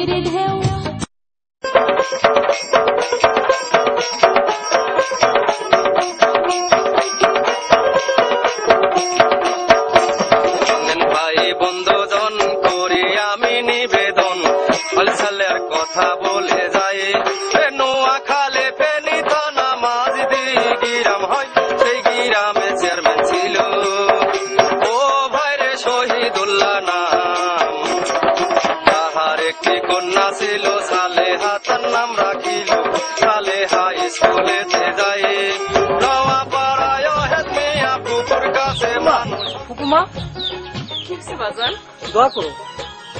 মনের ঢেউ। কথা বলে যায় নোয়া খালে ফেনি থানা মাঝ দিয়ে গিরাম হয়, সেই গিরামে চেয়ারম্যান ছিল ও ভাইরে শহীদুল্লাহ নাম। তাহার একটি কন্যা ছিল সালেহা, তার নাম রাখিল সালেহা। স্কুলেতে যায় নওয়া পাড়ায় হেদ মিয়া পুকুর কাছে মানুষ। হুকুমা কি হচ্ছে বাজান? দোয়া করো,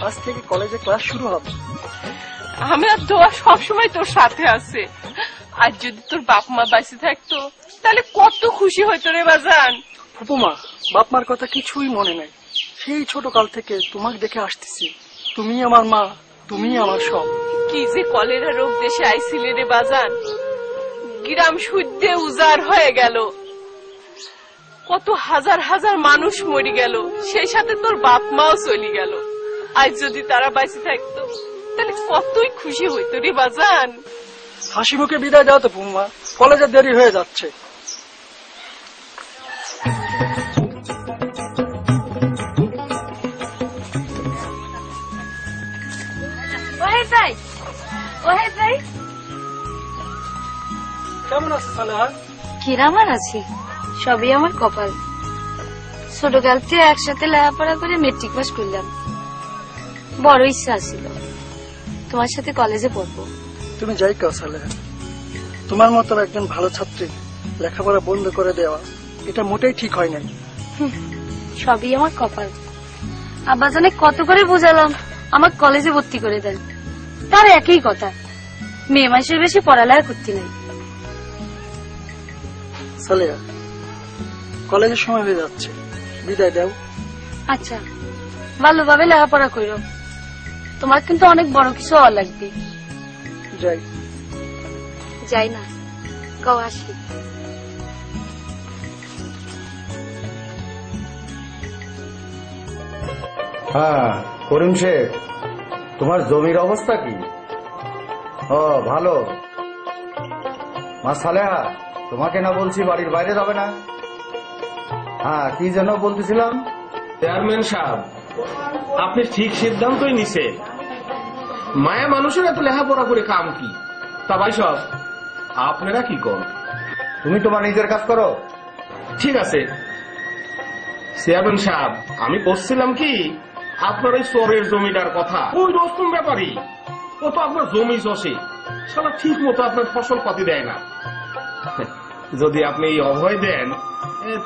আজ থেকে কলেজে ক্লাস শুরু হবে। আমি আর দোয়া সবসময় তোর সাথে আছে। আর যদি তোর বাপ মা বাঁচে থাকতো তাহলে কত খুশি হইতো রে বাজান। ফুপুমা, বাপ মার কথা কিছুই মনে নাই। সেই ছোট কাল থেকে তোমাকে দেখে আসতেছি। তুমি আমার মা, তুমি আমার সব। কি যে কলেরা রোগ দেশে আইছিলে রে বাজান, গ্রাম শুদ্ধে উজাড় হয়ে গেল, কত হাজার হাজার মানুষ মরে গেল, সেই সাথে তোর বাপ মাও চলে গেল। আজ যদি তারা বাঁচে থাকতো তাহলে কতই খুশি হইতো রে বাজান। হাসি মুখে বিদায় দাও তো ফুপুমা, কলেজে দেরি হয়ে যাচ্ছে। কেমন আছে সালেহা? কিরামান আছি, সবই আমার কপাল। ছোটকাল থেকে একসাথে লেখাপড়া করে মেট্রিক পাস করলাম। বড় ইচ্ছা ছিল তোমার সাথে কলেজে পড়বো। তুমি যাই কাও সালেহা, তোমার মতো একজন ভালো ছাত্রী লেখাপড়া বন্ধ করে দেওয়া এটা মোটেই ঠিক হয় নাই। সবই আমার কপাল। আব্বা জানে কত করে বোঝালাম আমার কলেজে ভর্তি করে দেন, তার একই কথা, মেয়ে মাসের বেশি পড়ালেখা করতে নাই। সালেহা, কলেজের সময় হয়ে যাচ্ছে, বিদায় দাও। আচ্ছা, ভালোভাবে লেখাপড়া করো, তোমার কিন্তু অনেক বড় কিছু হওয়া লাগবে। যাই। যাই না, কও আসি। হ্যাঁ করিম শেখ, তোমার জমির অবস্থা কি? ও ভালো। মা সালেহা, তোমাকে না বলছি বাড়ির বাইরে যাবে না? হ্যাঁ কি যেন বলতেছিলাম? চেয়ারম্যান সাহেব, আপনি ঠিক সিদ্ধান্তই নিছেন। মায়া মানুষের এত লেখাপড়া করে কাম কি? তা ভাই সব আপনারা কি কর? তুমি তোমার নিজের কাজ করো। ঠিক আছে চেয়ারম্যান সাহেব, আমি বলছিলাম কি, আপনার ওই চরের জমিটার কথা, ওই রস্তম ব্যাপারী, ও তো আপনার জমি চষে, সারা ঠিক মতো আপনার ফসল পাতি দেয় না। যদি আপনি এই অভয় দেন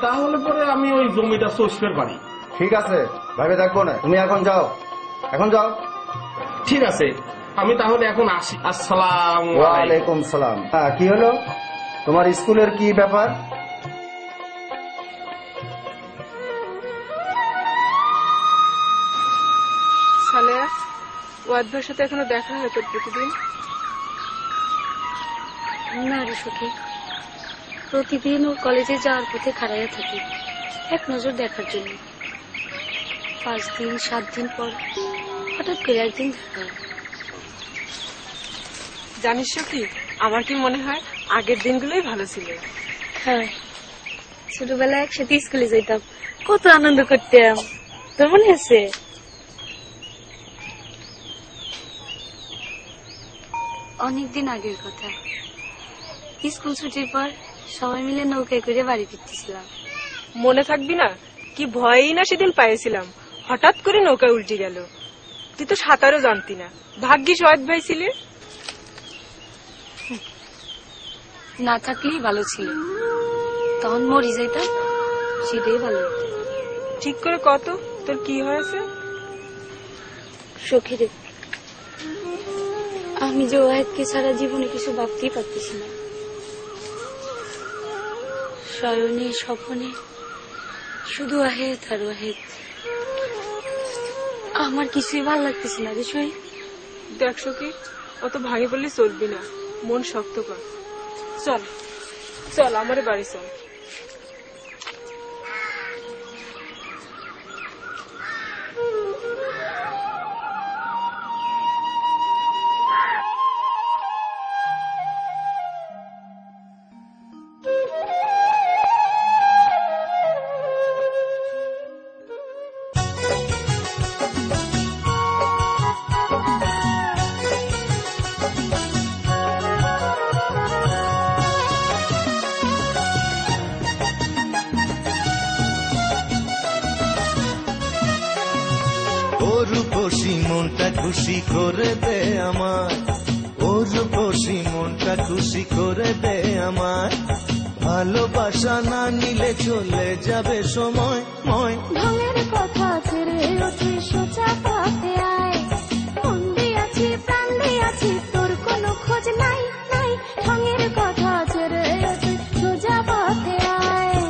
তাহলে পরে আমি ওই জমিটা চষতে পারি। ঠিক আছে, ভাবে দেখবো না, তুমি এখন যাও, এখন যাও। ঠিক আছে, আমি তাহলে এখন আসি। আসসালাম ওয়ালাইকুম সালাম। হ্যাঁ কি হলো, তোমার স্কুলের কি ব্যাপার? সালেহা, ওয়াদভার সাথে এখনো দেখা হয় তোর প্রতিদিন? না রে সখী, প্রতিদিন ওর কলেজে যাওয়ার পথে খাড়াইয়া থাকি এক নজর দেখার জন্য। 5 দিন 7 দিন পর হঠাৎ করে একদিন দেখা। জানিস সখী, আমার কি মনে হয় আগের দিনগুলোই ভালো ছিল। হ্যাঁ, ছোটবেলায় একসাথে স্কুলে যেতাম, কত আনন্দ করতাম, তোর মনে আছে? অনেকদিন আগের কথা, স্কুল ছুটির পর সবাই মিলে নৌকায় করে বাড়ি ফিরতেছিলাম। মনে থাকবি না, কি ভয়ই না সেদিন পাইছিলাম, হঠাৎ করে নৌকায় উল্টে গেল। তুই তো সাঁতারও জানতি না, ভাগ্যিস ওয়াদ ভাই ছিলে। না থাকলেই ভালো ছিল, তখন মরি যাইতাম, সেটাই ভালো। ঠিক করে কত তোর কি হয়েছে? সখী রে, আমি যে ওয়াহেদকে সারা জীবনে কিছু ভাবতেই পারতেছি না। শয়নে স্বপ্নে শুধু ওয়াহেদ আর ওয়াহেদ, আমার কিছুই ভালো লাগতেছে না রে সই। দেখ সখী, অত ভাঙে বললে চলবি না, মন শক্ত কর। চল চল, আমার বাড়ি চল। খুশি করে দে আমায়, ওর খুশি মনটা খুশি করে দে আমায়। ভালোবাসা না নিলে চলে যাবে সময় ময়। ঢঙের কথা ছেড়ে তুই সোজা পথে আয়, মন দিয়াছি প্রাণ দিয়াছি তোর কোনো খোঁজ নাই নাই। ঢঙের কথা ছেড়ে তুই সোজা পথে আয়।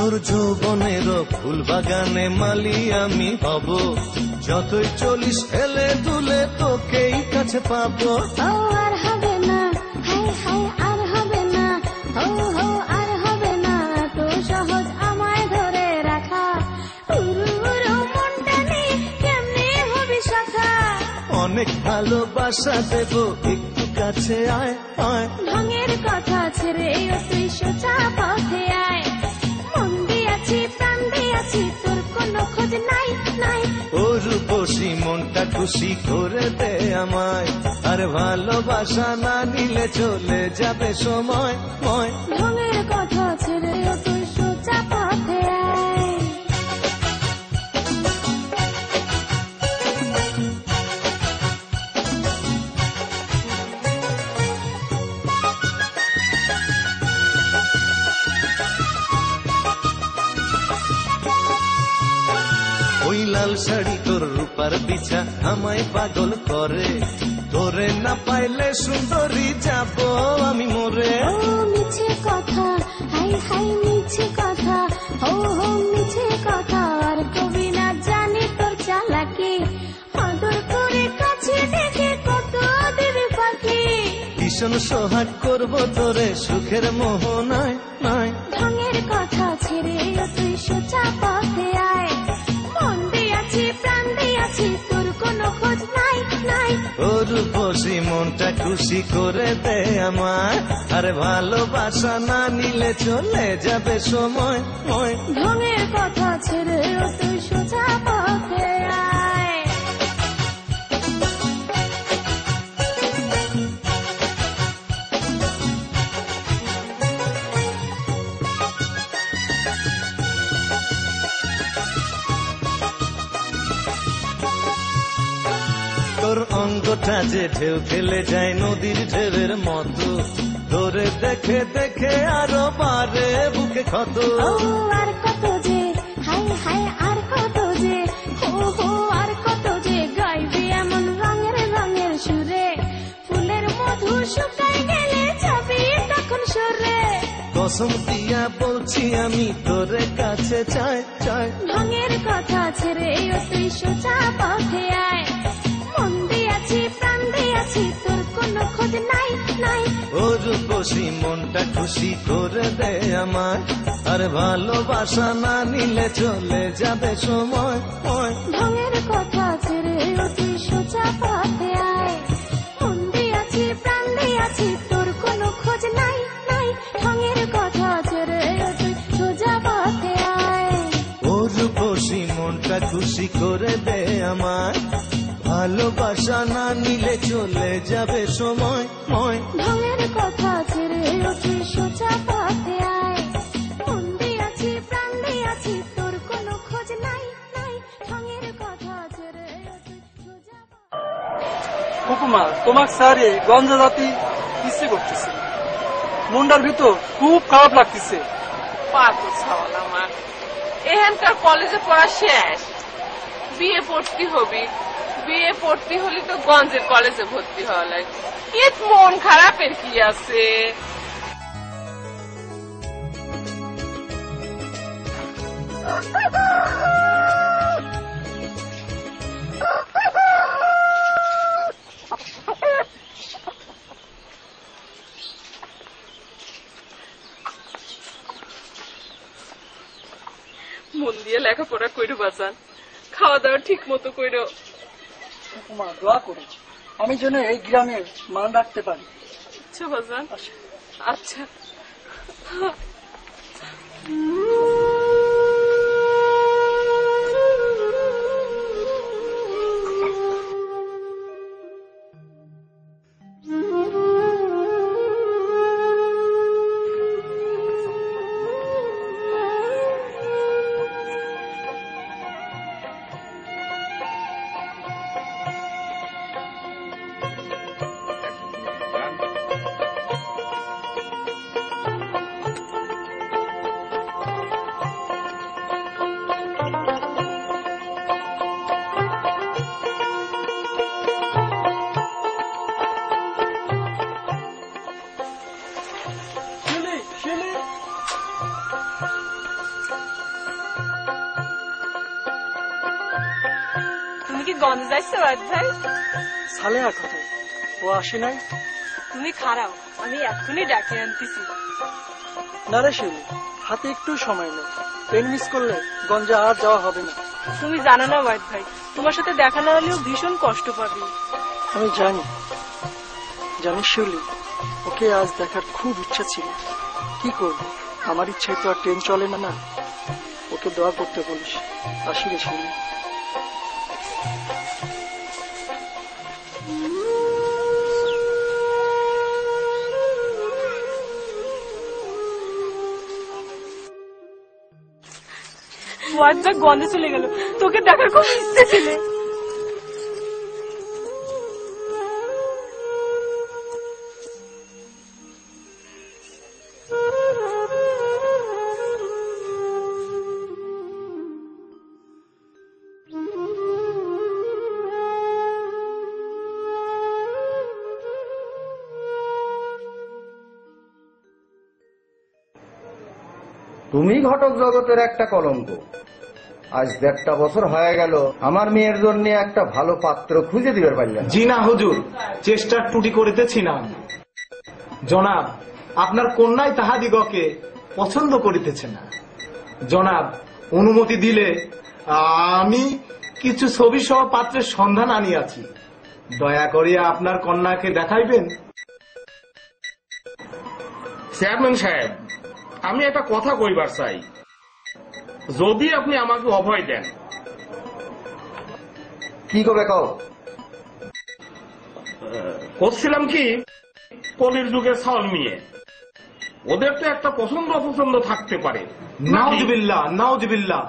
তোর যৌবনের ফুল বাগানে মালি আমি হব, যতই চলিস এলে দুলে তোকেই কাছে পাবো। ও আর হবে না, হাই হাই আর হবে না, হো হো আর হবে না তো সহজ আমায় ধরে রাখা। উরু উরু মনটা নিয়ে কেমনে হবি শাখা। অনেক ভালোবাসা দেব একটু কাছে আয় আয়। ঢঙের কথা ছেড়ে তুই সোজা পথে আয়, মন দিয়াছি প্রাণ দিয়াছি তোর কোনো খোঁজ নাই নাই। ও রূপসী মনটা খুশি করে দে আমায়, আর ভালোবাসা না নিলে চলে যাবে সময় ময়। ঢঙের কথা ছেড়ে তুই সোজা পথে আয়। ওই লাল শাড়ি তোর রূপার বিছা আমায় পাগল করে, তোরে না পাইলে সুন্দরী যাব আমি মরে। ও মিছে কথা, হাই হাই মিছে কথা, হো হো মিছে কথা। আর কবি না জানি তোর চালাকি, আদর করে কাছে ডেকে কত দেবে পাখি। ভীষণ সোহাগ করবো তোরে সুখের মোহনায় নাই। ঢঙের কথা ছেড়ে তুই সোজা পথে আয়, মন দিয়াছি প্রাণ দিয়াছি তোর কোনো খোঁজ নাই নাই। ও রূপসী মনটা খুশি করে দে আমায়, আর ভালোবাসা না নিলে চলে যাবে সময় ময়। ঢঙের কথা ছেড়ে তুই সোজা পথে আয়। তোর অঙ্গটা যে ঢেউ খেলে যায় নদীর ঢেউয়ের মতো, তোরে দেখে দেখে আরো বারে বুকে ক্ষত। ও আর কত যে, হাই হাই আর কত যে, হো হো আর কত যে গাইবে এমন রঙের রঙের সুরে। ফুলের মধু শুকাই গেলে যাবি তখন সরে। কসম দিয়া বলছি আমি তোরে কাছে চাই চাই। ঢঙের কথা ছেড়ে তুই সোজা পথে আয়, মন দিয়াছি প্রাণ দিয়াছি তোর কোনো খোঁজ নাই নাই। ও রূপসী মনটা খুশি করে দে আমায়, আর ভালোবাসা না নিলে চলে যাবে সময় ময়। ঢঙের কথা ছেড়ে তুই সোজা পথে আয়, মন দিয়াছি প্রাণ দিয়াছি তোর কোনো খোঁজ নাই নাই। ঢঙের কথা ছেড়ে তুই সোজা পথে আয়। ও রূপসী মনটা খুশি করে দে আমায়, ভালোবাসা না নিলে চলে যাবে সময় ময়। ঢঙের কথা ছেড়ে তুই সোজা পথে আয়, মন দিয়াছি প্রাণ দিয়াছি তোর কোনো খোঁজ নাই নাই। ঢঙের কথা ছেড়ে তুই সোজা উপমা তোমার স্যারে গঞ্জা জাতি ইচ্ছে করতেছে, মনটার ভিতর খুব খারাপ লাগতেছে। পাগল ছাওয়াল আমার, এখানকার কলেজে পড়া শেষ, বিয়ে পড়তে হবি। বিয়ে পড়তে হলে তো গঞ্জের কলেজে ভর্তি হওয়া লাগে। এত মন খারাপের কি আছে? মন দিয়ে লেখাপড়া কইরো বাজান, খাওয়া দাওয়া ঠিক মতো কইরো। উপমা দোয়া করো আমি যেন এই গ্রামের মান রাখতে পারি। আচ্ছা বাজান, আচ্ছা। আইসো ওয়াহিদ ভাই? সালেহা কোথায়? ও আসে নাই? তুমি খারাও, আমি এখনই ডাকে আনতেছি। না রে শিউলি, হাতে একটু সময় নেই। ট্রেন মিস করলে গঞ্জে আর যাওয়া হবে না। তুমি জানো না ওয়াহিদ ভাই, তোমার সাথে দেখা না হলেও ভীষণ কষ্ট পাবে। আমি জানি। জানিস শিউলি, ওকে আজ দেখার খুব ইচ্ছা ছিল। কি করবো, আমার ইচ্ছায় তো আর ট্রেন চলে না। না, ওকে দোয়া করতে বলিস। আসি রে শিউলি। ওয়াহিদ ভাই গন্ধে চলে গেল, তোকে দেখার খুব ইচ্ছে ছিল। তুমি ঘটক জগতের একটা কলঙ্ক। আজ 1.5 বছর হয়ে গেল আমার মেয়ের জন্য একটা ভালো পাত্র খুঁজে দিবার পারলেন। জি না হুজুর, চেষ্টার ত্রুটি করিতেছিলাম। জনাব, আপনার কন্যাই তাহাদিগকে পছন্দ করিতেছে না। জনাব, অনুমতি দিলে আমি কিছু ছবি সহ পাত্রের সন্ধান আনিয়াছি। দয়া করিয়া আপনার কন্যাকে দেখাইবেন। চেয়ারম্যান সাহেব, আমি একটা কথা কইবার চাই। যদি আপনি আমাকে অভয় দেন। কি করবে কও? করছিলাম কি, কলির যুগের ছাল নিয়ে ওদের তো একটা পছন্দ অপছন্দ থাকতে পারে। নাউজুবিল্লাহ, নাউজুবিল্লাহ,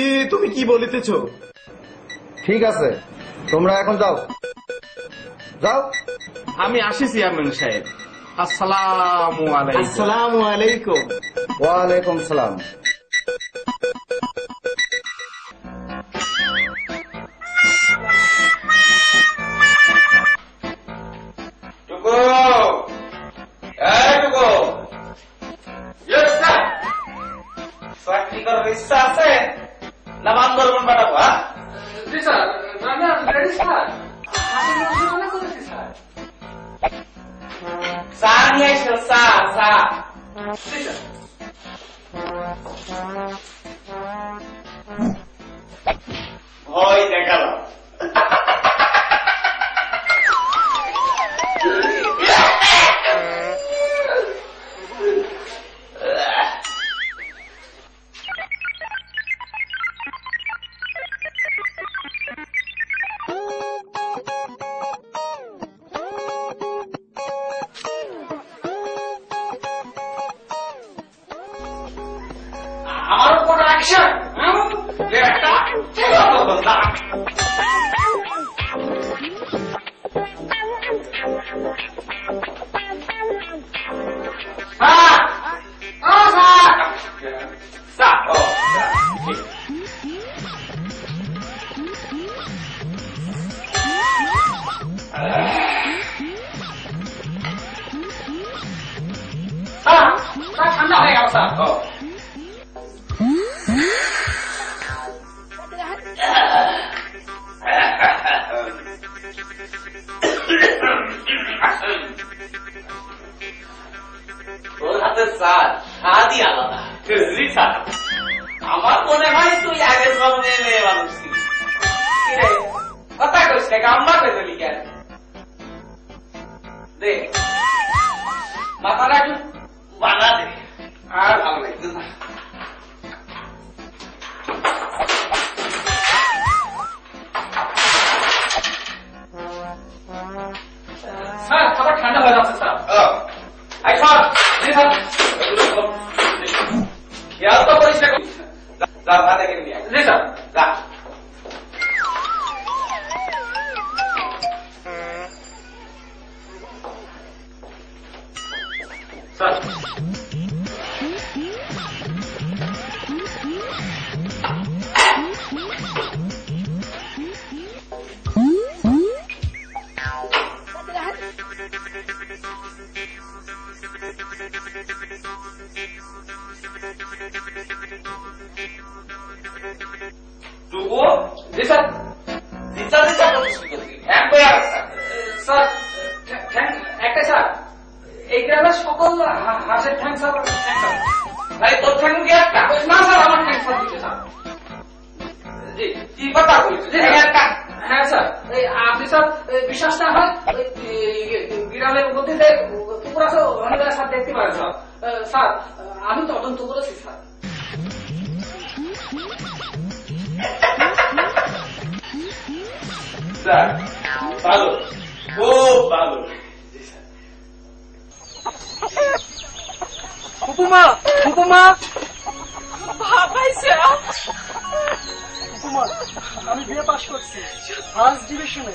এ তুমি কি বলিতেছ? ঠিক আছে, তোমরা এখন যাও। যাও। আমি আসি চেয়ারম্যান সাহেব। আসসালামু আলাইকুম। আসসালামু আলাইকুম। ওয়ালাইকুম সালাম। চাকরি করার ইচ্ছা আছে না বান্দরবন পাঠাবো? চা নিয়ে আসো, চা চা। ভয় দেখালাম। আমার উপর অ্যাকশন। ঠান্ডা হয়ে গেল স্যার। তোর হাতে স্বাদই আলাদা। আমার মনে হয় তুই আগের জন্মে মেয়ে মানুষ ছিলি। কথা কইস না, গাম্বা পেলি কেন? দে মাথাটা একটু বানা দে, আর ভালো লাগছে না। স্যার, খাবার ঠান্ডা হয়ে যাচ্ছে স্যার। খেয়াল তো করিস না। যা ভাত এখানে নিয়ে আয়। জি স্যার, যা। স্যার, জি স্যার, চিন্তা হাসের ঠ্যাং স্যার একটা ভাই তোর ঠ্যাং কি একটা না স্যার আমার ঠ্যাং স্যার দিতে স্যার জি কি কথা বলছিস একটা হ্যাঁ স্যার এই আপনি স্যার বিশ্বাস না হয় গ্রামের মধ্যে পুকুর আছে অনেক স্যার দেখতে পারেন স্যার স্যার আমি তদন্ত করেছি স্যার স্যার ভালো খুব ভালো উপমা উপমা ভাবাইছে উপমা আমি বিয়ে পাশ করছি ফার্স্ট ডিভিশনে।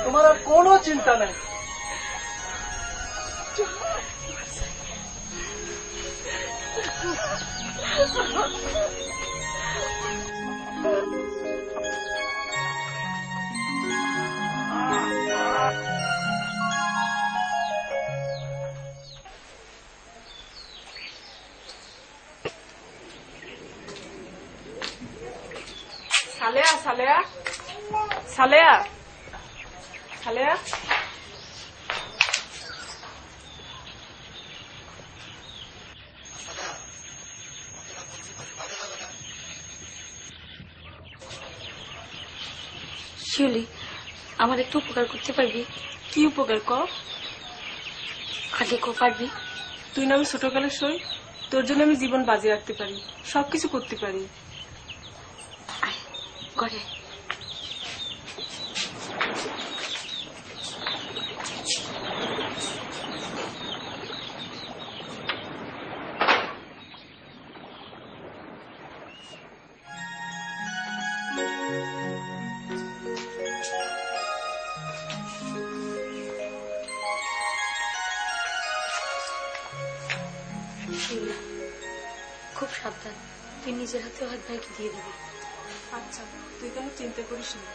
তোমার আর কোনো চিন্তা নাই। সালেয়া সালেয়া সালেয়া সালেয়া শিউলি, আমার একটু উপকার করতে পারবি? কি উপকার কর? আগে কো পারবি? তুই না আমি ছোটকালের সই, তোর জন্য আমি জীবন বাজি রাখতে পারি, সবকিছু করতে পারি। ঘরে খুব সাবধান, তুই নিজের হাতে হাত ভাইকে দিয়ে দিবি। আচ্ছা, তুই কেন চিন্তা করিস না।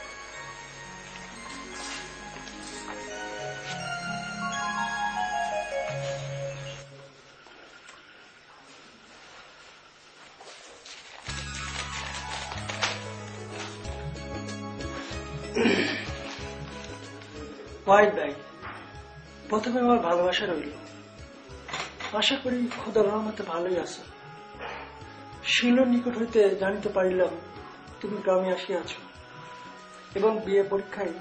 ওয়াইড ভাই, প্রথমে আমার ভালোবাসা রইল। আশা করি খোদার রহমতে ভালোই আছো। শিলর নিকট হইতে জানিতে পারিলাম তুমি গ্রামে আসিয়াছ এবং বিয়ে পরীক্ষায়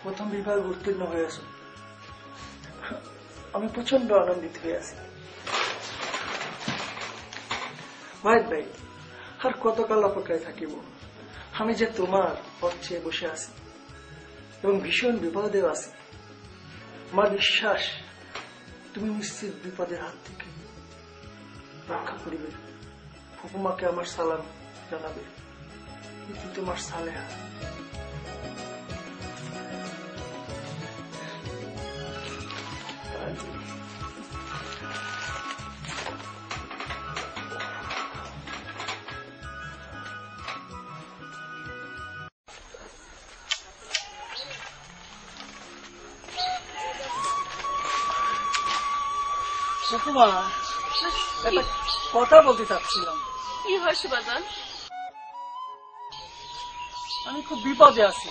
প্রথম বিভাগে উত্তীর্ণ হয়েছ। আমি প্রচন্ড আনন্দিত হয়ে আছি। ওয়াইড ভাই, আর কতকাল অপেক্ষায় থাকিব? আমি যে তোমার পথ চেয়ে বসে আছি এবং ভীষণ বিপদেও আছি। আমার বিশ্বাস তুমি নিশ্চিত বিপদের হাত থেকে রক্ষা করিবে। ফুপুমাকে আমার সালাম জানাবে। এটি তোমার সালেহা। ফুপুমা, একটা কথা বলতে চাচ্ছিলাম। কি হয়েছে বাজান? আমি খুব বিপদে আছি।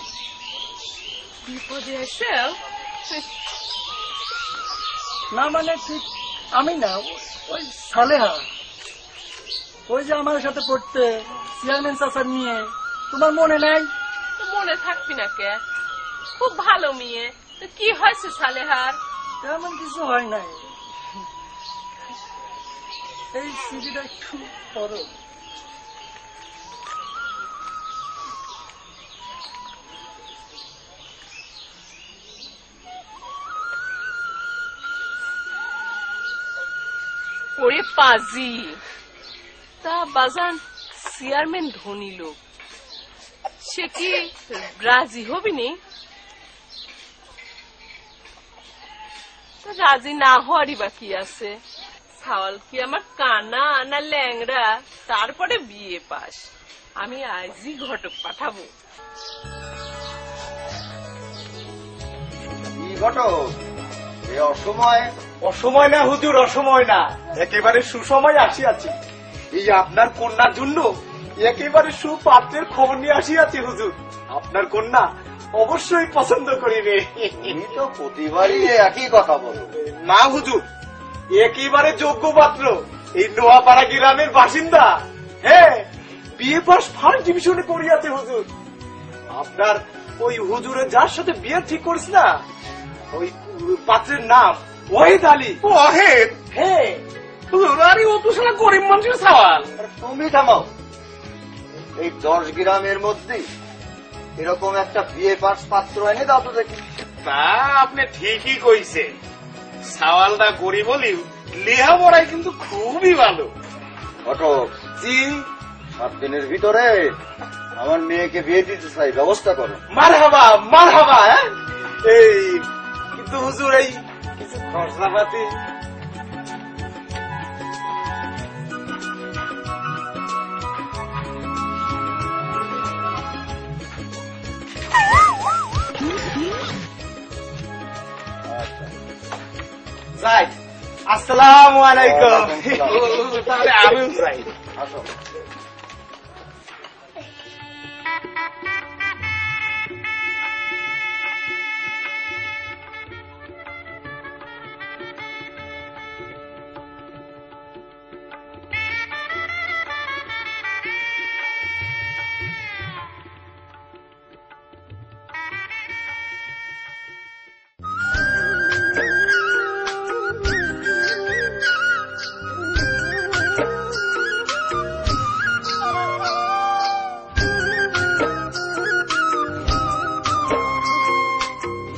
বিপদে আছে? না মানে ঠিক আমি না, ওই সালেহা, ওই যে আমার সাথে পড়তে চেয়ারম্যান চাচার নিয়ে, তোমার মনে নাই? মনে থাকবি না কে? খুব ভালো মেয়ে। তো কি হয়েছে সালেহার? তেমন কিছু হয় নাই। এই সিডিটা একটু পড়ো। ওরে পাজি, তা বাজান চেয়ারম্যান ধনী লোক, সে কি রাজি হবিনি? রাজি না হওয়ারই বাকি আছে। সাওয়াল কি আমার কানা না ল্যাংড়া? তারপরে বিয়ে পাস। আমি আজই ঘটক পাঠাবো। ঘটক, এই অসময়? অসময় না হুজুর, অসময় না, একেবারে সুসময় আসিয়াছি। এই আপনার কন্যার জন্য একেবারে সুপাত্রের খবর নিয়ে আসিয়াছি হুজুর। আপনার কন্যা অবশ্যই পছন্দ করিবে। তুমি তো প্রতিবারই একই কথা বলো। না হুজুর, একেবারে যোগ্য পাত্র, এই নোয়াপাড়া গ্রামের বাসিন্দা। হ্যাঁ, বিয়ে পাস ফার্স্ট ডিভিশনে করিয়াছে হুজুর। আপনার ওই হুজুরের যার সাথে বিয়ে ঠিক করিস না, ওই পাত্রের নাম ওয়াহিদ আলী। ওয়াহিদ? হ্যাঁ হুজুর, আরে ও তো শালা গরিব মানুষের সওয়াল। তুমি থামাও। এই 10 গ্রামের মধ্যে এরকম একটা বিয়ে পাস পাত্র এনে দাও তো দেখি। তা আপনি ঠিকই কইছেন, সওয়ালটা গরিব হলেও লেহাপড়ায় কিন্তু খুবই ভালো। ঘটক, জি, 7 দিনের ভিতরে আমার মেয়েকে বিয়ে দিতে চাই, ব্যবস্থা করো। মারহাবা মারহাবা। এই কিন্তু হুজুর, এই কিছু খরচাপাতি। যাই, আসসালামু আলাইকুম। তাহলে আমিও যাই। আসো।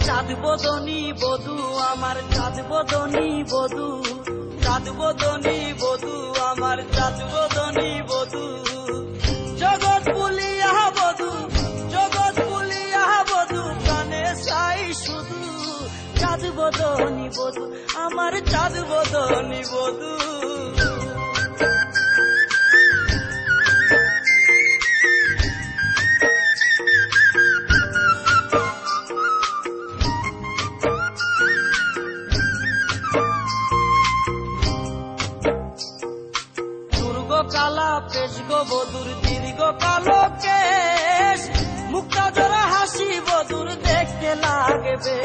চাঁদ বদনী বধু আমার, চাঁদ বদনী বধু, চাঁদ বদনী বধু আমার, চাঁদ বদনী বধু। জগৎ বলিয়া বধু, জগৎ বলিয়া বধু, কানে চাই শুধু। চাঁদ বদনী বধু আমার, চাঁদ বদনী বধু। কালা পেশ গো বধুর, দীর্ঘ কালো কেশ, মুক্তা জোড়া হাসি বধুর দেখতে লাগবে।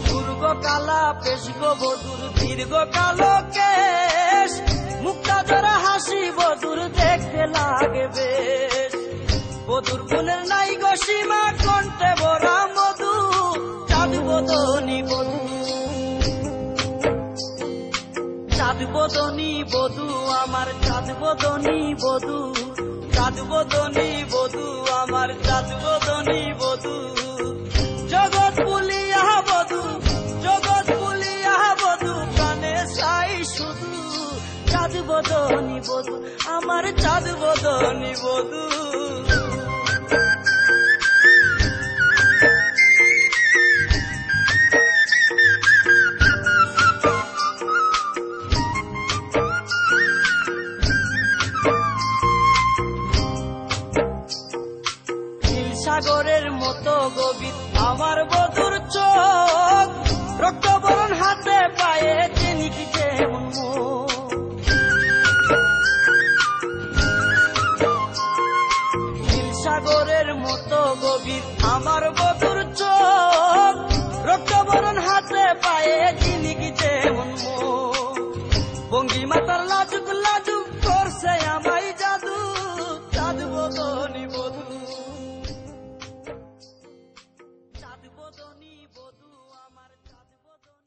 দুর্গ কালা পেশ গো বধুর, দীর্ঘ কালো কেশ, মুক্তা জোড়া হাসি বধুর দেখতে লাগবে। বধুর গুণের নাই গো সীমা, কণ্ঠে ভরা মধু। চাঁদ বদনী বধু, চাঁদ বদনী বধু আমার, চাঁদ বদনী বধু, চাঁদ বদনী বধু আমার, চাঁদ বদনী বধু। জগৎ বলিয়া বধু, জগৎ বলিয়া বধু, কানে চাই শুধু। চাঁদ বদনী বধু আমার, চাঁদ বদনী বধু। সাগরের মতো গভীর আমার বধুর চোখ, রক্তবরণ হাতে পায়ে চিনিকি যেমন সাগরের মতো গভীর আমার বধুর চোখ, রক্তবরণ হাতে পায়ে চিনিকি যেমন ভঙ্গি মাতার লাজুক লাজুক করছে আমায় জাদু। চাঁদ বদনী বধু, চাঁদ বদনী বধু আমার, চাঁদ বদনী।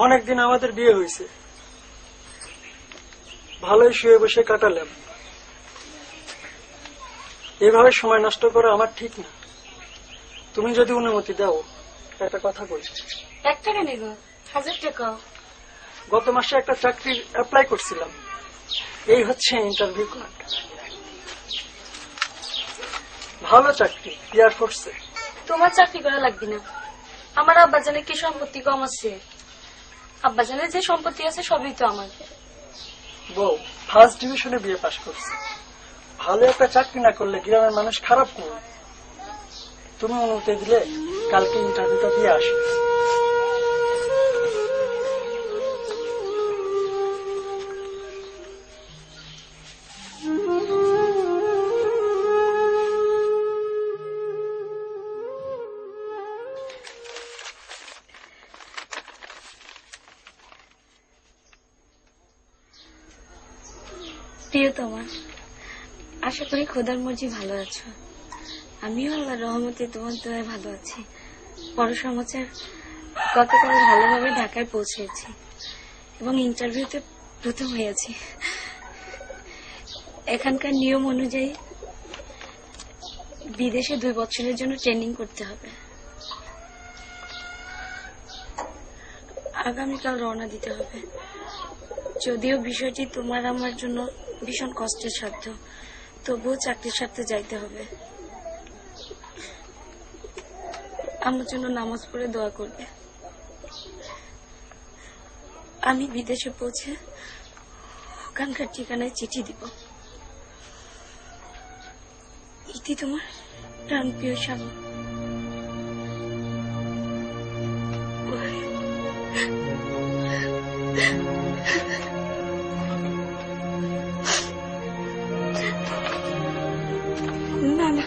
অনেকদিন আমাদের বিয়ে হয়েছে, ভালোই শুয়ে বসে কাটালাম। এভাবে সময় নষ্ট করা আমার ঠিক না। তুমি যদি অনুমতি দাও একটা কথা বলি। 1 টাকা নেব, 1000 টাকা। গত মাসে একটা চাকরির অ্যাপ্লাই করছিলাম, এই হচ্ছে ইন্টারভিউ কার্ড। ভালো চাকরি, এয়ারফোর্সে। তোমার চাকরি করা লাগবে না। আমার আব্বাজানের কি সম্পত্তি কম আছে? আব্বাজানের যে সম্পত্তি আছে সবই তো আমার। বউ ফার্স্ট ডিভিশনে বিয়ে পাশ করছে, ভালো একটা চাকরি না করলে গ্রামের মানুষ খারাপ করবে। তুমি অনুমতি দিলে কালকে ইন্টারভিউটা দিয়ে আসি। প্রিয়তমা, আশা করি খোদার মর্জি ভালো আছো। আমিও আল্লাহর রহমতে তোমার দয়ায় ভালো আছি। বড় সমাচার, গতকাল ভালোভাবে ঢাকায় পৌঁছেছি এবং ইন্টারভিউতে প্রথম হয়েছি। এখানকার নিয়ম অনুযায়ী বিদেশে 2 বছরের জন্য ট্রেনিং করতে হবে। আগামীকাল রওনা দিতে হবে। যদিও বিষয়টি তোমার আমার জন্য ভীষণ কষ্টের সাধ্য, তবুও চাকরির সাথে যাইতে হবে। আমার জন্য নামাজ পড়ে দোয়া করবে। আমি বিদেশে পৌঁছে ওখানকার ঠিকানায় চিঠি দিব। ইতি তোমার প্রাণপ্রিয় স্বামী। না না,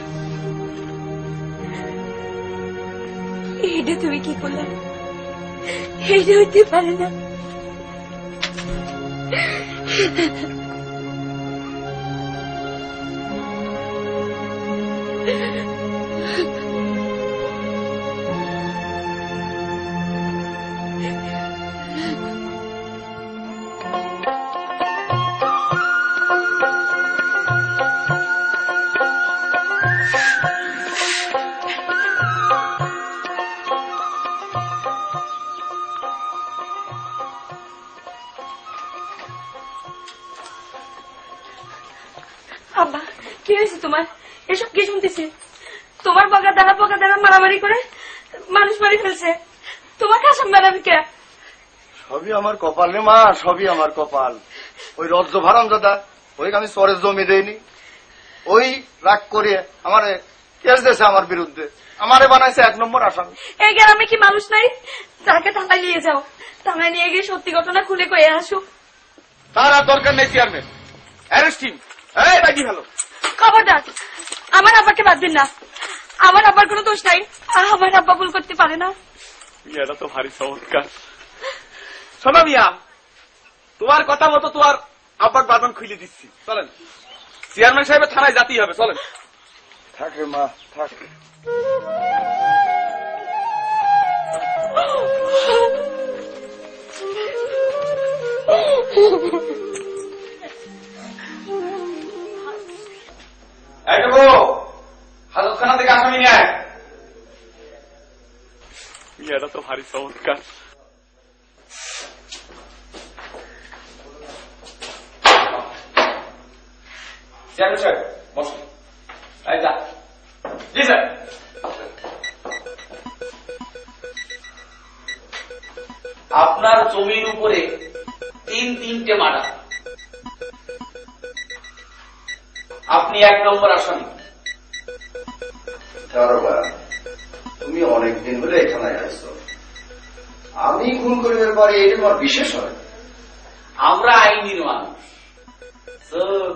এটা তুমি কি করলে? এটা হইতে পারে না। আব্বা, কি হয়েছে তোমার? এসব কি শুনতেছি? তোমার বগা দ্বারা মারামারি করে মানুষ মারি ফেলছে। তোমাকে আসাম বেড়াবি কে? সবই আমার কপাল রে মা, সবই আমার কপাল। ওই রজ্জ ভারাম দাদা, ওই আমি চরের জমি দেয়নি, ওই রাগ করে আমারে কেস দিয়েছে আমার বিরুদ্ধে, আমারে বানাইছে 1 নম্বর আসামি। এই গ্রামে কি মানুষ নাই? তাকে থানায় নিয়ে যাও। থানায় নিয়ে গিয়ে সত্যি ঘটনা খুলে কয়ে আসো। তার আর দরকার নেই চেয়ারম্যান, অ্যারেস্ট হিম। এই বাকি ভালো খবরদার, আমার আব্বাকে বাদ দিন না। আমার আব্বার কোনো দোষ নাই। আমার আব্বা ভুল করতে পারে না। এটা তো ভারী চমৎকার। শোনো মিয়া, তোমার কথা মতো তোমার আব্বার বাঁধন খুলে দিচ্ছি। চলেন, চেয়ারম্যান সাহেবের থানায় যেতেই হবে। চলেন। থাক রে মা, থাক। হাজতখানা থেকে আসামি নিয়ে আয়। এটা তো ভারী চমৎকার। চেয়ারম্যান সাহেব বসুন। জি স্যার। আপনার জমির উপরে 3-3টে মার্ডার। আপনি 1 নম্বর আসামি। তুমি অনেকদিন হলে এখানে আসছো, আমি খুন করিবার পরে এটা তোমার বিশেষ হয়? আমরা আইনের মানুষ, চোখ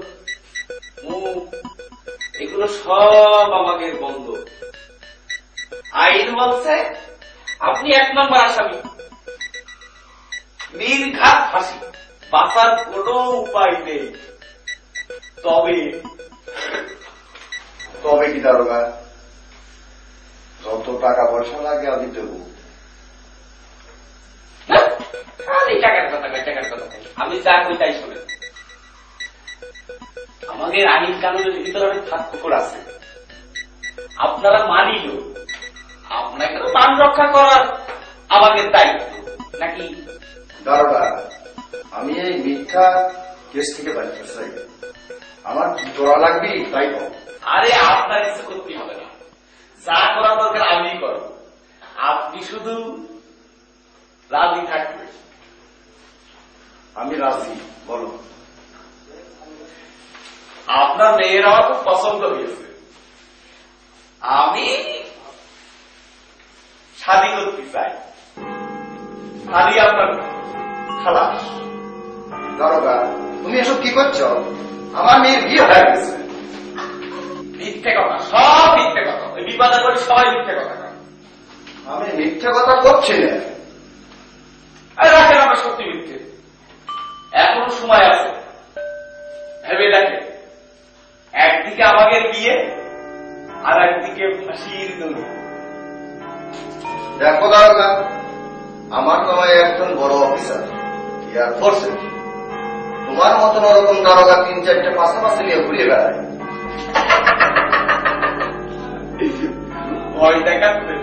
মুখ এগুলো সব আমাদের বন্ধ। আইন বলছে আপনি 1 নম্বর আসামি, নির্ঘাত ফাঁসি, বাঁচার কোনো উপায় নেই। তবে তবে কি দারোগা, যত টাকা পয়সা লাগে আমি দেবো। টাকার কথা আমি যা কই তাই শোনেন। আমাদের আইন কানুনের ভিতরে অনেক ফাঁক ফোকর আছে, আপনারা মানিল। আপনাকে মান রক্ষা করার আমাদের দায়িত্ব নাকি? দারোগা, আমি এই মিথ্যা কেস থেকে বাঁচতে চাই। আমার জোড়া লাগবে তাই কর। আরে আপনার কিছু করতে হবে না, যা করা দরকার আমি করব। আপনি শুধু রাজি থাকবেন। আমি রাজি, বলো। আপনার মেয়ের আমার খুব পছন্দ হয়েছে। আমি শাদি করতে চাই, শাদি আপনার খালাস। দারোগা, তুমি এসব কি করছো? আমার মেয়ের বিয়ে হয়ে গেছে। মিথ্যে কথা, সব মিথ্যে কথা। ওই বিবাদে করে সবাই মিথ্যে কথা কয়। আমি মিথ্যে কথা করছি না। আরে রাখেন আমরা সত্যি মিথ্যে, এখনো সময় আছে, ভেবে দেখেন। একদিকে আমাদের বিয়ে আর একদিকে ফাঁসির দড়ি। দেখো দারোগা, আমার তোমায় একজন বড় অফিসার এয়ারফোর্সে, তোমার মতন ওরকম দারোগা 3-4টে পাশাপাশি নিয়ে ঘুরে বেড়ায়। ভয় দেখাচ্ছে।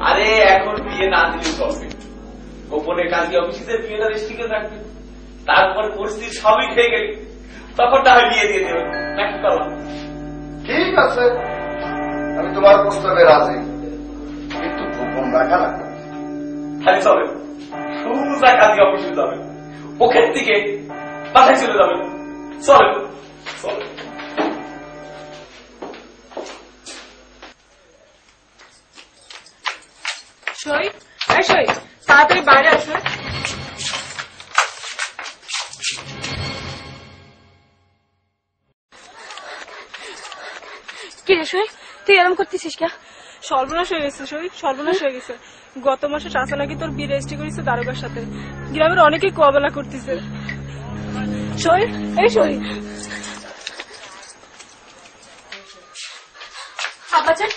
আরে এখন বিয়ে না দিলে চলবে, গোপনে কাজী অফিসে বিয়েটা রেস্ট্রিক্টে থাকবে, তারপর পরিস্থিতি সবই খেয়ে গেলে তখন না হয় বিয়ে দিয়ে দেবে, নাকি করলাম? ঠিক আছে, আমি তোমার প্রস্তাবে রাজি, কিন্তু গোপন রাখা লাগবে। খালি চলেন, সোজা কাজী অফিসে যাবেন, ওখান থেকে বাসায় চলে যাবেন। চলেন চলেন। তাড়াতাড়ি বাইরে আসো। কি রে সই, তুই এরকম করতেছিস কে? সর্বনাশ হয়ে গেছে সই, সর্বনাশ হয়ে গেছে। গত মাসে চাচা নাকি তোর বিয়ে রেজিস্ট্রি করেছে দারোগার সাথে। গ্রামের অনেকেই কবেলা করতেছে। সই, এই সই। আব্বাজান,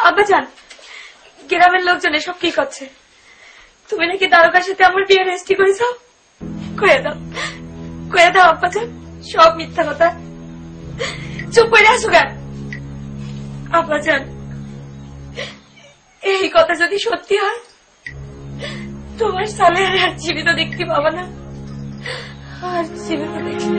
আব্বাজান, গ্রামের লোকজন এসব কি করছে? তুমি নাকি দারোগার সাথে আমার বিয়ে রেজিস্ট্রি করেছ? কয়ে দাও, কয়ে দাও আব্বাজান, সব মিথ্যা কথা। চুপ করে আসো কেন আব্বাজান? এই কথা যদি সত্যি হয়, তোমার সালে আর জীবিত দেখতে পাবা না, আর জীবিত দেখতে।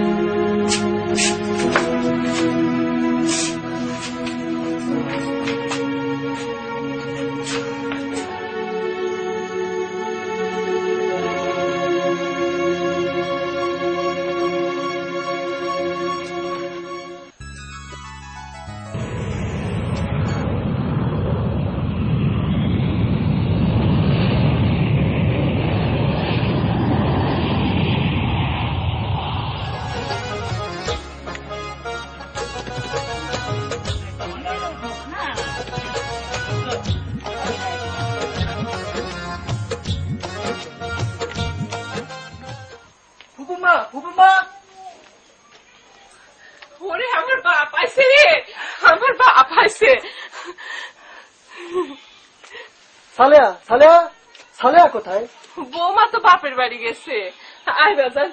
ওরে আমার বাপ আইছে রে, আমার বাপ আইছে। সালেয়া, সালেয়া, সালেয়া কোথায়? বৌমা তো বাপের বাড়ি গেছে। আয় বাজান,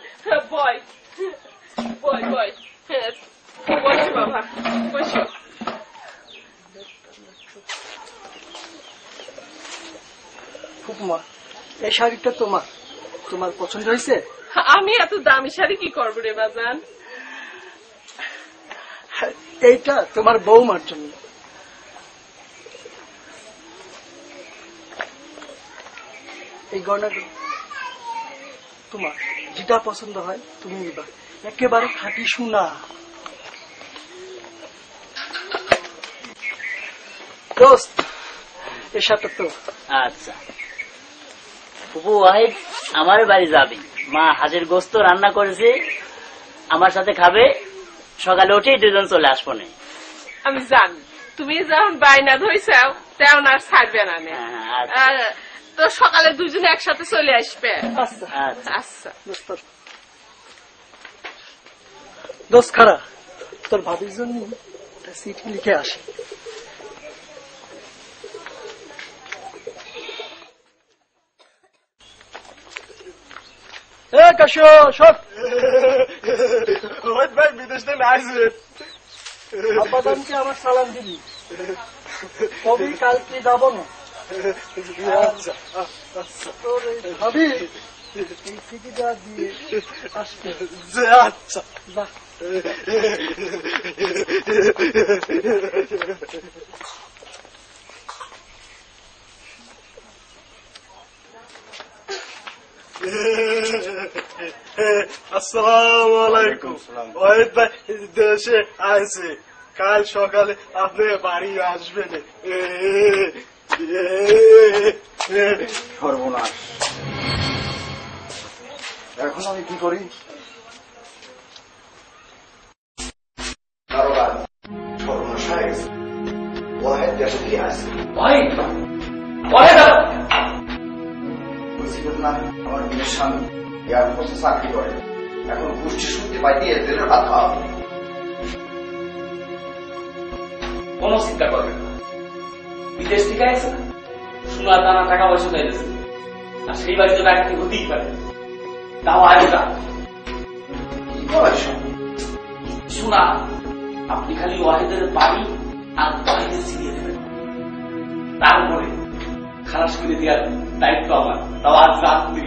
বয় বয় বয়, বসো বাবা, বসো। ফুপুমা, এই শাড়িটা তোমার, তোমার পছন্দ হয়েছে? আমি এত দামি শাড়ি কি করবো রে বাজান? এইটা তোমার বৌমার জন্য। এই গয়নাটা তোমার, যেটা পছন্দ হয় তুমি নিবা, একেবারে খাঁটি সোনা। দোস্ত, এর সাথে তো। আচ্ছা ফুপু ওয়াহিদ আমার বাড়ি যাবে, মা হাঁসের গোস্ত রান্না করেছে, আমার সাথে খাবে, সকালে উঠেই দুজন চলে আসবো। আমি জানি তুমি যখন বাইনা ধরছাও তেমন আর ছাড়বে না। তো সকালে দুজনে একসাথে চলে আসবে। আচ্ছা দোস্ত খারা, তোর ভাবির জন্য চিঠি লিখে আসে। ভাই বিদেশ থেকে আসবে, আব্বাজানকে আমার সালাম দিবি, কবি কালকে যাব না। তোর ভাবি এই চিঠিটা দিয়ে আসবে। আচ্ছা বাহ, আসসালামু আলাইকুম। ওয়াহিদ ভাই দেশে আছে, কাল সকালে আপনি বাড়ি আসবেন। সর্বনাশ, এখন আমি কি করি? সর্বনাশ হয়ে গেছে। ওয়াহেদ দেশে দিয়ে আসে। বলছিলেন না আমার মেয়ের স্বামী এয়ারফোর্সে চাকরি করে, এখন পুষ্টি শুনতে পাই দিয়ে জেলের ভাত খাওয়া। কোন চিন্তা করবেন না, বিদেশ থেকে আসছে না, সোনা দানা টাকা পয়সা চাইতেছে, আর সেই বাড়িতে ব্যাগটি হতেই পারে, তাও আয়োটা কি করে শোনা। আপনি খালি ওয়াহিদের বাড়ি আর ওয়াহিদের ছিনিয়ে দেবেন, তারপরে খালাস করে দেওয়ার দায়িত্ব আমার, তাও আজ রাত্রি।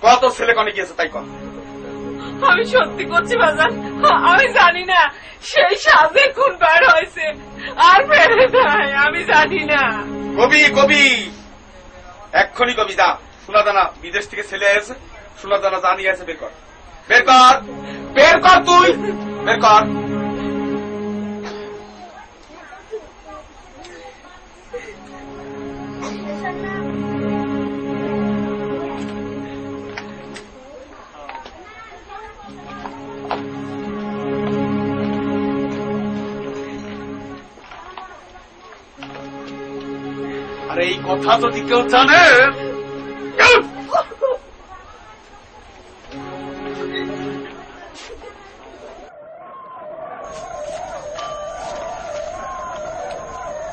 কত ছেলে কনে গিয়েছে তাই কর। আমি সত্যি করছি বাজান, আমি জানি না সেই সাজে কোন বার হয়েছে আর বেড়ে নাই, আমি জানি না। কবি কবি এক্ষুনি কবি যা, সোনা দানা বিদেশ থেকে ছেলে এসেছে, সোনা দানা জানিয়ে আছে, বের কর বের কর বের কর, তুই বের কর। আরে এই কথা যদি কেউ জানে,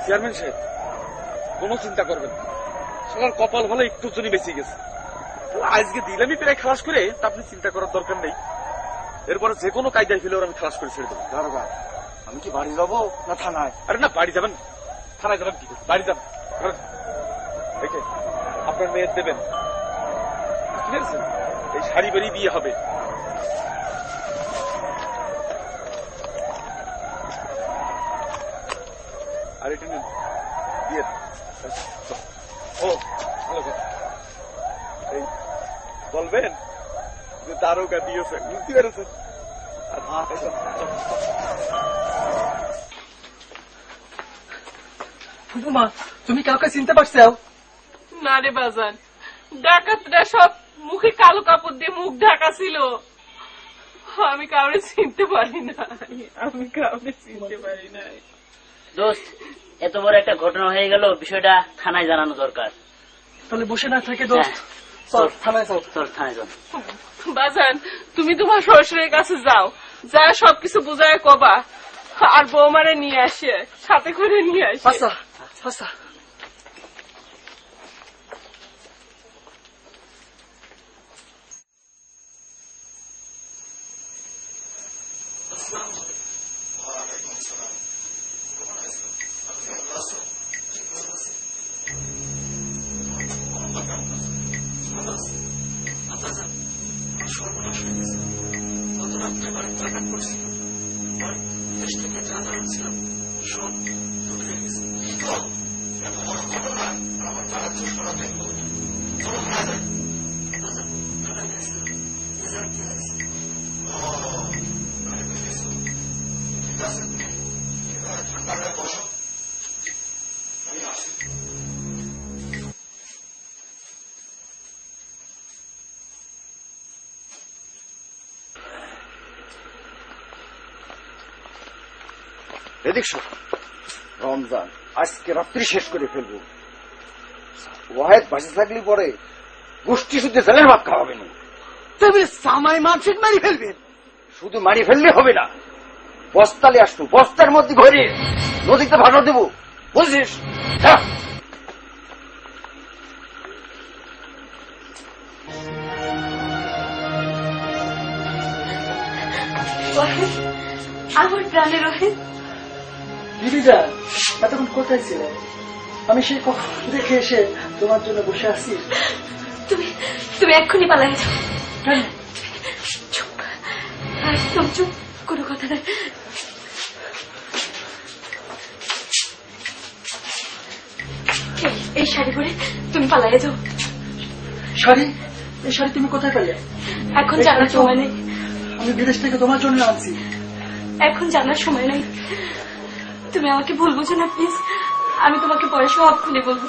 চেয়ারম্যান সাহেব কোন চিন্তা করবেন, সবার কপাল ভালো একটু জন্য বেঁচে গেছে। আজকে দিলামই প্রায় খালাস করে, তা আপনি চিন্তা করার দরকার নেই। এরপরে যে কোনো কায়দায় ফেলে আমি খালাস করে ছেড়ে দেবো। দারোগা, আমি কি বাড়ি যাবো না থানায়? আরে না, বাড়ি যাবেন, থানায় যাবেন কি? বাড়ি যান, আপনার মেয়ের দেবেন, ঠিক আছে? এই শাড়ি বেরিয়ে বিয়ে হবে। আর এটা নেন বিয়ে। ও ভালো কথা, এই বলবেন যে দারোগা দিয়েছেন, বুঝতে পেরেছেন? মা, তুমি কাউকে চিনতে পারছো? না রে বাজান, ডাকাতরা সব মুখে কালো কাপড় দিয়ে মুখ ঢাকা ছিল, আমি কাউরে চিনতে পারি না, আমি কাউরে চিনতে পারি না। দোস্ত, এত বড় একটা ঘটনা হয়ে গেল, বিষয়টা থানায় জানানো দরকার। তাহলে বসে না থাকে দোস্ত, চল থানায় চল। চল থানায় চল। বাজান, তুমি তোমার শ্বশুরের কাছে যাও, যা সবকিছু বুঝায় কবা, আর বৌমারে নিয়ে আসে, সাথে করে নিয়ে আসে। আচ্ছা আচ্ছা। এদিক রমজান আজকে রাত্রি শেষ করে ফেলবো। ওয়াহেদ বাসে থাকলে পরে গোষ্ঠী শুদ্ধ জেলের ভাত খাওয়াবে না। তুমি সামাই মানসিক মারি ফেলবে। শুধু মারি ফেললে হবে না, বস্তালে আসবো, বস্তার মধ্যে ঘরে নদীতে ভাড়া দেবো, বুঝছিস? আমার প্রাণের রহিত, দিদিজা এতক্ষণ কোথায় ছিল? আমি সেই কখন দেখে এসে তোমার জন্য বসে আছি। তুমি তুমি এক্ষুনি পালাই যাও। চুপ, একদম চুপ, কোনো কথা নাই। এই শাড়ি পরে তুমি পালাই যাও। শাড়ি? এই শাড়ি তুমি কোথায় পেলে? এখন জানার সময় নেই। আমি বিদেশ থেকে তোমার জন্য আনছি। এখন জানার সময় নেই, তুমি আমাকে ভুল বুঝো না প্লিজ। আমি তোমাকে পরে সব খুলে বলবো।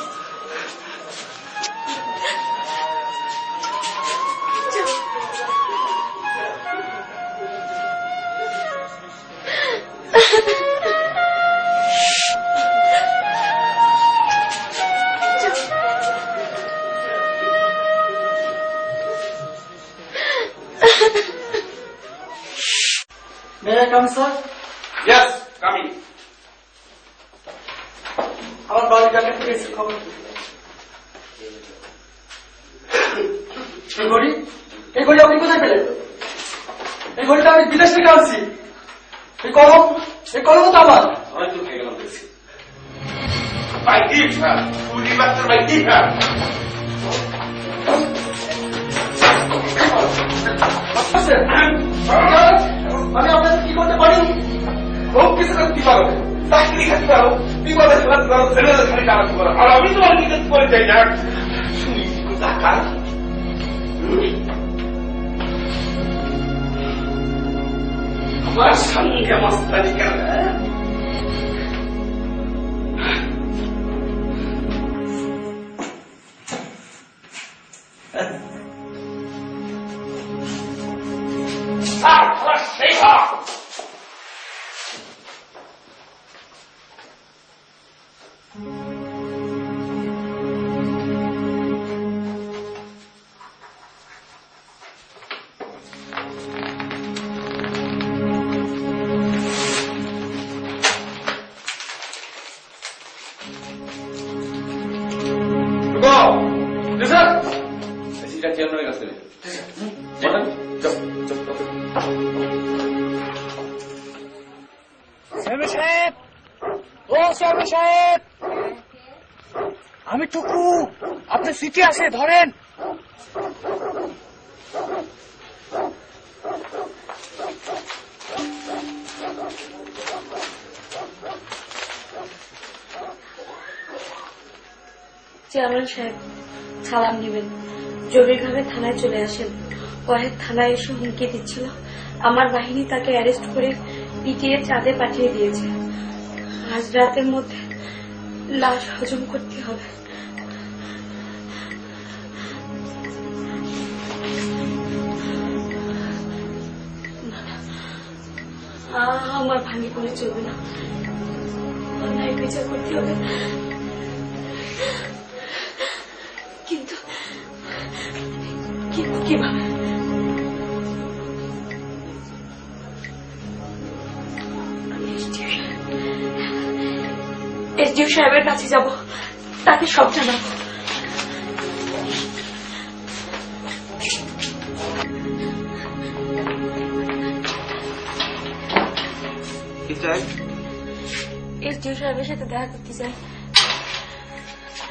May I come, sir? Yes, coming. আমার বাড়ি কাকে থেকে এসে খবর এই ঘড়ি আপনি কোথায় পেলেন? এই ঘড়িটা আমি বিদেশ থেকে আনছি। এই কলম তো আমার। হয়তো খেয়ে গেলাম দেখছি। My gift, sir. Fully master my gift, sir. আমি আপনাদের কি করতে পারি? খুব কিছু করতে পারো, চাকরি খেতে পারো, বিপদে ফেলাতে পারো, ছেলেদের খালি টানাতে পারো। আর আমি তোমার কি করে যাই না শুনি টাকা। আমার সঙ্গে মস্তানি কেন? আমি টুকু, আপনার সিটি আসে, ধরেন। চেয়ারম্যান সাহেব সালাম নেবেন, জরুরিভাবে থানায় চলে আসেন। ওয়াহেদ থানায় এসে হুমকি দিচ্ছিল, আমার বাহিনী তাকে অ্যারেস্ট করে পিটিয়ে চাঁদে পাঠিয়ে দিয়েছে। আজ রাতের মধ্যে লাশ হজম করতে হবে। আমার ভাঙি করে চলবে না, অন্যায় বিচার করতে হবে। কিন্তু কিভাবে? এসডিও সাহেবের কাছে যাব, তাকে সব জানাবো। এসডিও সাহেবের সাথে দেখা করতে চাই।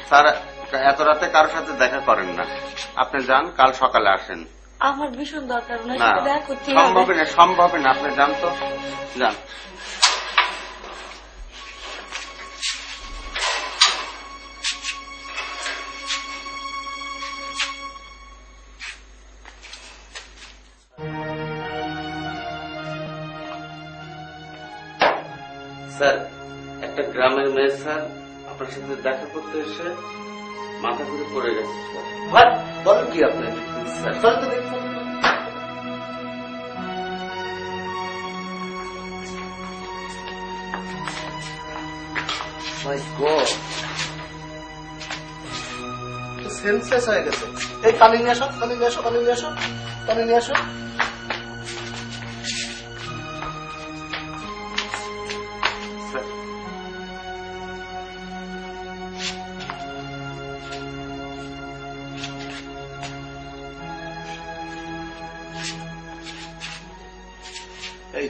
স্যার, এত রাতে কারোর সাথে দেখা করেন না, আপনি যান, কাল সকালে আসেন। আমার ভীষণ দরকার, ওনার সাথে দেখা করতে সম্ভব না, আপনি যান তো, যান। স্যার, একটা গ্রামের মেয়ে স্যার আপনার সাথে দেখা করতে এসে মাথা ঘুরে পড়ে গেছে স্যার। বলেন কি আপনি? স্যার চল তো দেখুন। সেন্সলেস হয়ে গেছে। এই পানি নিয়ে আসো, পানি নিয়ে আসো, পানি নিয়ে আসো, পানি নিয়ে আসো। এই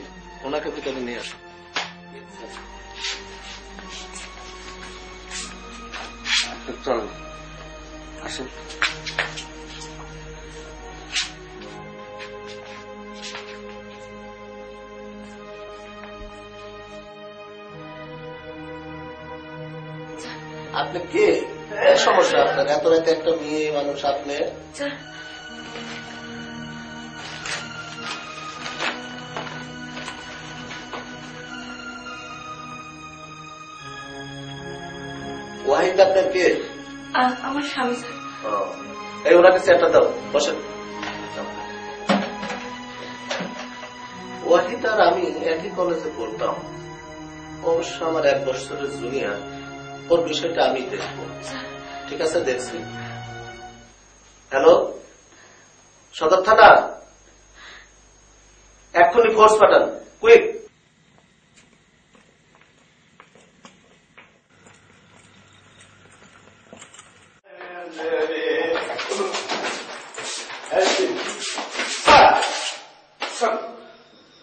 ওনাকে ভিতরে নিয়ে আসো। চলেন আসেন। আপনি কে? সমস্যা আপনার? এত রাতে একটা মেয়ে মানুষ আপনি? ওয়াহিদ আপনার কে? আমার স্বামী স্যার। এই ওনাকে চেয়ারটা দাও, বসেন। ওয়াহিদ আর আমি একই কলেজে পড়তাম, অবশ্য আমার 1 বছরের জুনিয়র। ওর বিষয়টা আমি দেখবো, ঠিক আছে? দেখছি। হ্যালো, সদর থানা, এক্ষুনি ফোর্স পাঠান, কুইক।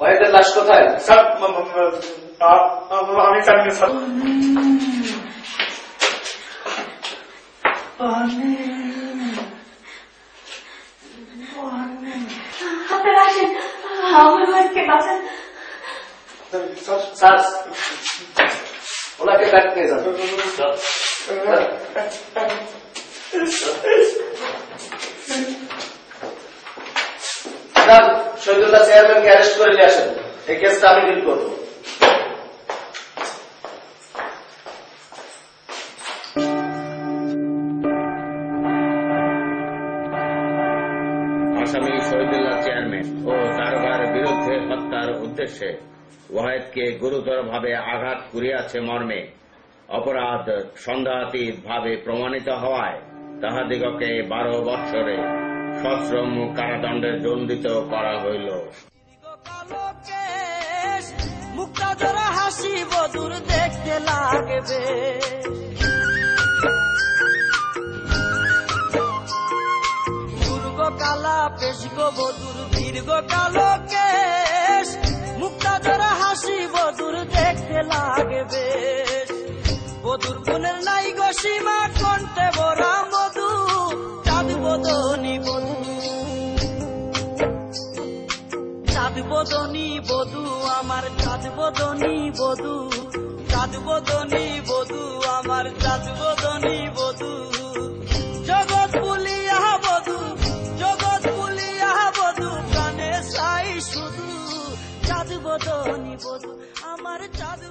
ওয়াহিদের লাশ কোথায়? স্যার আমি জানি না স্যার। আপনারা আসেন, আমার ওয়াইফকে বাঁচান। স্যার, ওনাকে ব্যাট নিয়ে যান। শহীদুল্লাহ চেয়ারম্যানকে অ্যারেস্ট করে নিয়ে আসেন, এই কেসটা আমি ডিল করবো। আসামি শহীদুল্লাহ চেয়ারম্যান ও দারোগার বিরুদ্ধে হত্যার উদ্দেশ্যে ওয়াহিদকে গুরুতরভাবে আঘাত করিয়াছে মর্মে অপরাধ সন্দেহাতীত ভাবে প্রমাণিত হওয়ায় তাহাদিগকে 12 বৎসরে সশ্রম কারাদণ্ডে দণ্ডিত করা হইল। মুক্তা জোড়া হাসি বধুর দেখতে লাগবে, দুর্গ কালা পেশ গো বধুর দীর্ঘ কালো কেশ, মুক্তা জোড়া হাসি বধুর দেখতে লাগবে, বধুর গুণের নাই গো সীমা, কণ্ঠে ভরা মধু, চাঁদ বদনি বধু, চাঁদ বদনি বধু, আমার চাঁদ বদনি বধু, চাঁদ বদনি বধু, আমার চাঁদ বদনি বধু, জগৎ বলিয়া বধু, জগৎ বলিয়া বধু, প্রাণে চাই শুধু চাঁদ বদনি বধু, আমার চাঁদ।